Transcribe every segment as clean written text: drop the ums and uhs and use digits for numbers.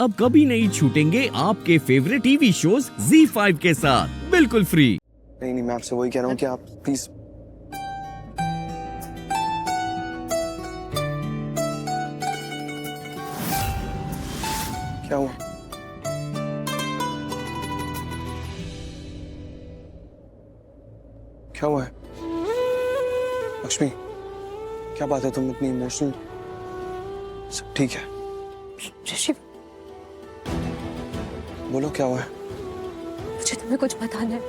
अब कभी नहीं छूटेंगे आपके फेवरेट टीवी शोज ZEE5 के साथ बिल्कुल फ्री। नहीं नहीं, मैं आपसे वही कह रहा हूँ कि आप प्लीज। क्या हुआ? क्या हुआ है? लक्ष्मी, क्या बात है, तुम इतनी इमोशनल? सब ठीक है? ऋषि, बोलो क्या हुआ है? मुझे तुम्हें कुछ बताना है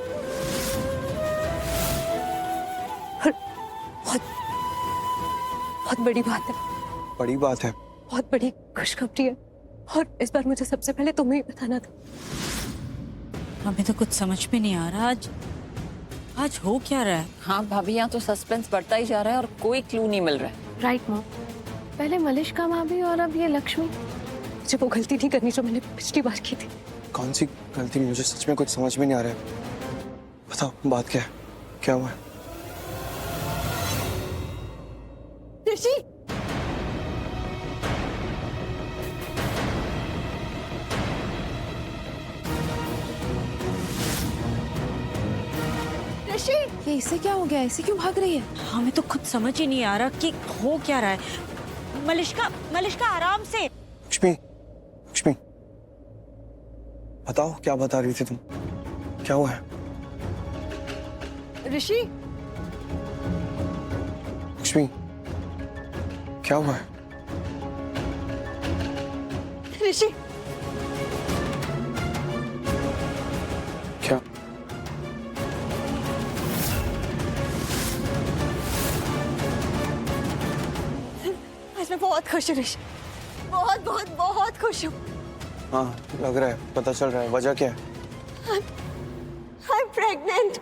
और बहुत बहुत बड़ी बात है। बड़ी बात है? बहुत बड़ी खुशखबरी है और इस बार मुझे सबसे पहले तुम्हें ही बताना था। हमें तो कुछ समझ में नहीं आ रहा आज हो क्या रहा है। हाँ भाभी, यहाँ तो सस्पेंस बढ़ता ही जा रहा है और कोई क्लू नहीं मिल रहा है। राइट मॉम, पहले मलिष्का भाभी और अब ये लक्ष्मी। मुझे वो गलती नहीं करनी जो मैंने पिछली बार की थी। कौन सी गलती? मुझे सच में कुछ समझ में नहीं आ रहा है। बताओ बात क्या है, क्या हुआ है? ऋषि, ऋषि, ये इसे क्या हो गया? इसे क्यों भाग रही है? हमें तो खुद समझ ही नहीं आ रहा कि हो क्या रहा है। मलिष्का आराम से। लक्ष्मी, लक्ष्मी, बताओ क्या बता रही थी तुम? क्या हुआ है? ऋषि, लक्ष्मी, क्या हुआ है? ऋषि, क्या? आज मैं बहुत खुश हूँ ऋषि, बहुत बहुत बहुत खुश हूँ। हाँ, लग रहा है, पता चल रहा है। वजह क्या है? I'm pregnant.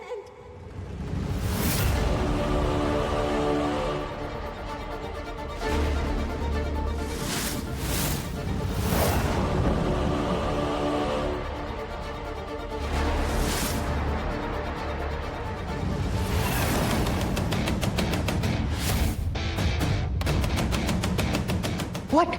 What?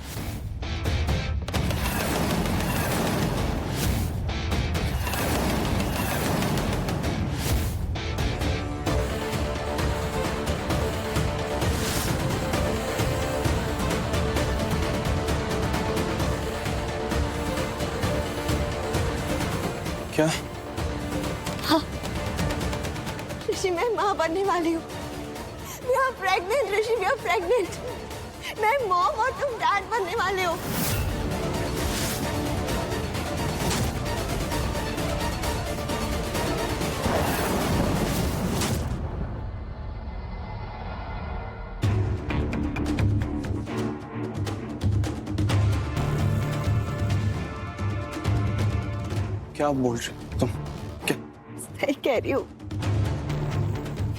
क्या? ऋषि, मैं माँ बनने वाली हूँ। We are pregnant, Rishi, we are pregnant. मैं मॉम और तुम डैड बनने वाले हो। क्या बोल रही हो तुम? क्या? सही कह रही हूँ।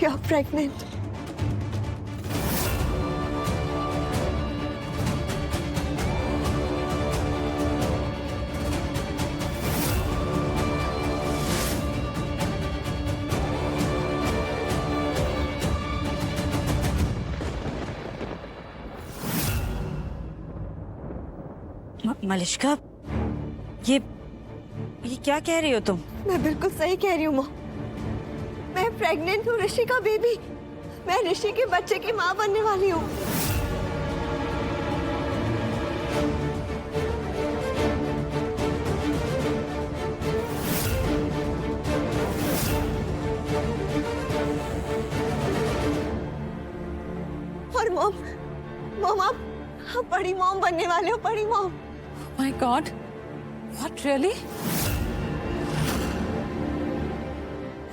We are pregnant. मलिष्का, ये क्या कह रही हो तुम? मैं बिल्कुल सही कह रही हूँ माँ। मैं प्रेग्नेंट हूँ, ऋषि का बेबी। मैं ऋषि के बच्चे की माँ बनने वाली हूँ। और मॉम आप बड़ी मॉम बनने वाले हो, बड़ी mom. My God, what really?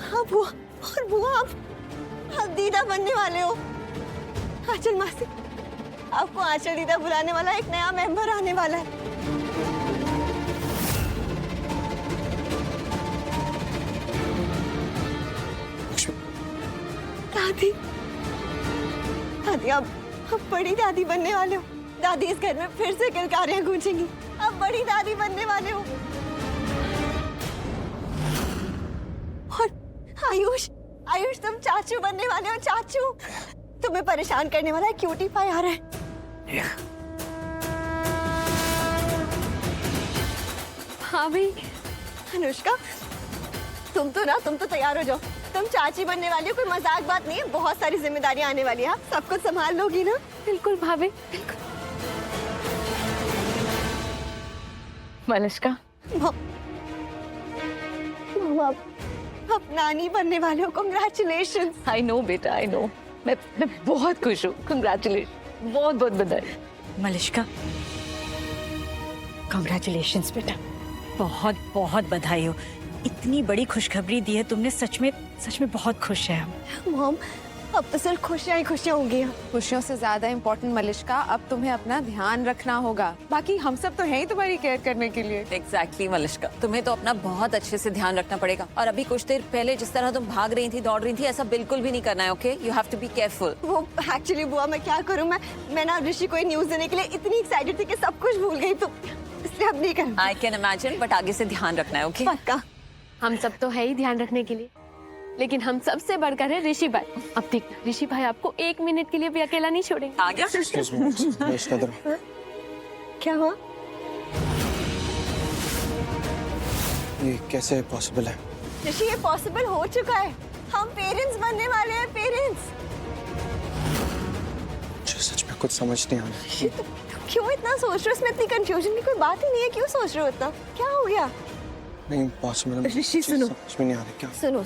हाँ बुआ, और बुआ आप दीदा बनने वाले हो। आंचल मासी, आपको आंचल दीदा बुलाने वाला एक नया मेंबर आने वाला है। दादी, दादी आप बड़ी दादी बनने वाले हो। दादी, इस घर में फिर से किलकारियां गूंजेंगी। आप बड़ी दादी बनने वाले हो। और आयुष, आयुष तुम चाचू बनने वाले हो। चाचू, तुम्हें परेशान करने वाला एक क्यूटी पाई आ रहा है। भाभी अनुष्का, तुम तो तैयार हो जाओ। तुम चाची बनने वाली हो, कोई मजाक बात नहीं है। बहुत सारी जिम्मेदारियां आने वाली है। आप सब कुछ संभाल लोगी ना? बिल्कुल भाभी, बिल्कुल। मलिष्का, मम, आप नानी बनने वाले हो। कांग्रेचुलेशन। आई नो बेटा, आई नो। मैं बहुत खुश हूँ। कंग्रेचुलेशन, बहुत बहुत बधाई। मलिष्का, कॉन्ग्रेचुलेशंस बेटा, बहुत बहुत बधाई हो। इतनी बड़ी खुशखबरी दी है तुमने, सच में बहुत खुश है हम। मॉम, अब तो सिर्फ खुशियां ही खुशियां होंगी। खुशियों से ज्यादा इम्पोर्टेंट मलिष्का, अब तुम्हें अपना ध्यान रखना होगा। बाकी हम सब तो हैं ही तुम्हारी केयर करने के लिए। एग्जैक्टली मलिष्का, तुम्हें तो अपना बहुत अच्छे से ध्यान रखना पड़ेगा। और अभी कुछ देर पहले जिस तरह तुम भाग रही थी, दौड़ रही थी, ऐसा बिल्कुल भी नहीं करना है। Okay, you have to be careful. वो एक्चुअली बुआ, मैं क्या करूं, मैं ना ऋषि को न्यूज देने के लिए इतनी एक्साइटेड थी कि सब कुछ भूल गई, तो इसलिए अब नहीं करना। आई कैन इमेजिन, बट आगे से ध्यान रखना है। ओके, पक्का। हम सब तो है ही ध्यान रखने के लिए, लेकिन हम सबसे बढ़कर है ऋषि भाई। अब देखना, ऋषि भाई आपको 1 मिनट के लिए भी अकेला नहीं छोड़ेंगे। आ गया। एक्सक्यूज मी, इसका इधर। क्या हुआ? ये कैसे पॉसिबल है? ऋषि, ये पॉसिबल हो चुका है। हम पेरेंट्स बनने वाले हैं, पेरेंट्स। मुझे सच में कुछ समझ नहीं आ रहा। ऋषि, तुम क्यों इतना सोच रहे हो? इसमें इतनी कंफ्यूजन की कोई बात ही नहीं है। क्यों सोच रहे हो इतना? क्या हो गया? नहीं पॉसिबल। ऋषि, सुनो। समझ में नहीं आ रहा क्या। सुनो,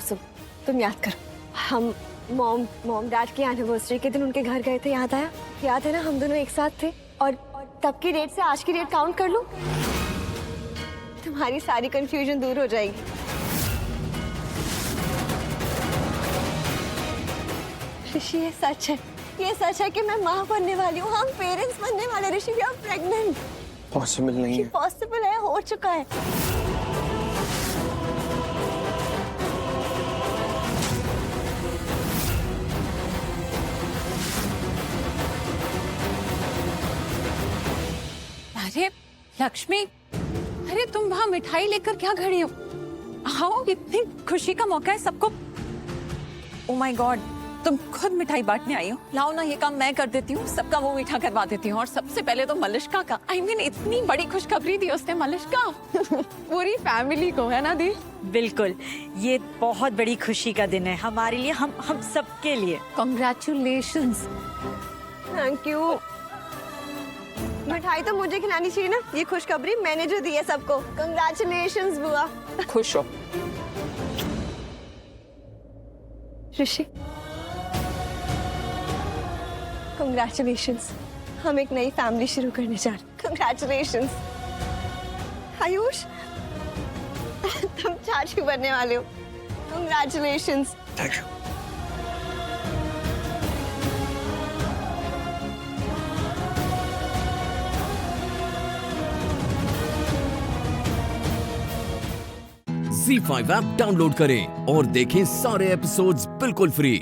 तुम याद करो, हम मॉम डैड की एनिवर्सरी के दिन उनके घर गए थे। याद आया? याद है ना, हम दोनों एक साथ थे। और तब की डेट से आज की डेट काउंट कर लो, तुम्हारी सारी कंफ्यूजन दूर हो जाएगी। ऋषि, ये सच है। ये सच है कि मैं माँ बनने वाली हूँ। हम पेरेंट्स बनने वाले। ऋषि, वी आर प्रेग्नेंट। पॉसिबल नहीं ये है। पॉसिबल है, हो चुका है। अरे लक्ष्मी, अरे तुम वहाँ मिठाई लेकर क्या खड़ी हो? आओ, इतनी खुशी का मौका है सबको। ओ माय गॉड, तुम खुद मिठाई बांटने आई हो। लाओ ना, ये काम मैं कर देती हूँ, सबका मुंह मीठा करवा देती हूँ। और सबसे पहले तो मलिष्का का। I mean, इतनी बड़ी खुशखबरी दी उसने मलिष्का। पूरी फैमिली को, है ना दी? बिल्कुल, ये बहुत बड़ी खुशी का दिन है हमारे लिए, हम सबके लिए। Congratulations। Thank you. मिठाई तो मुझे खिलानी चाहिए ना। ये खुशखबरी मैंने जो दी है सबको। कंग्रेचुलेशंस बुआ। खुश हो। ऋषि, कंग्रेचुलेशंस। हम एक नई फैमिली शुरू करने जा रहे हैं। कंग्रेचुलेशंस। आयुष, तुम चाची बनने वाले हो। Congratulations. Thank you. Z5 app download करें और देखें सारे एपिसोड्स बिल्कुल फ्री।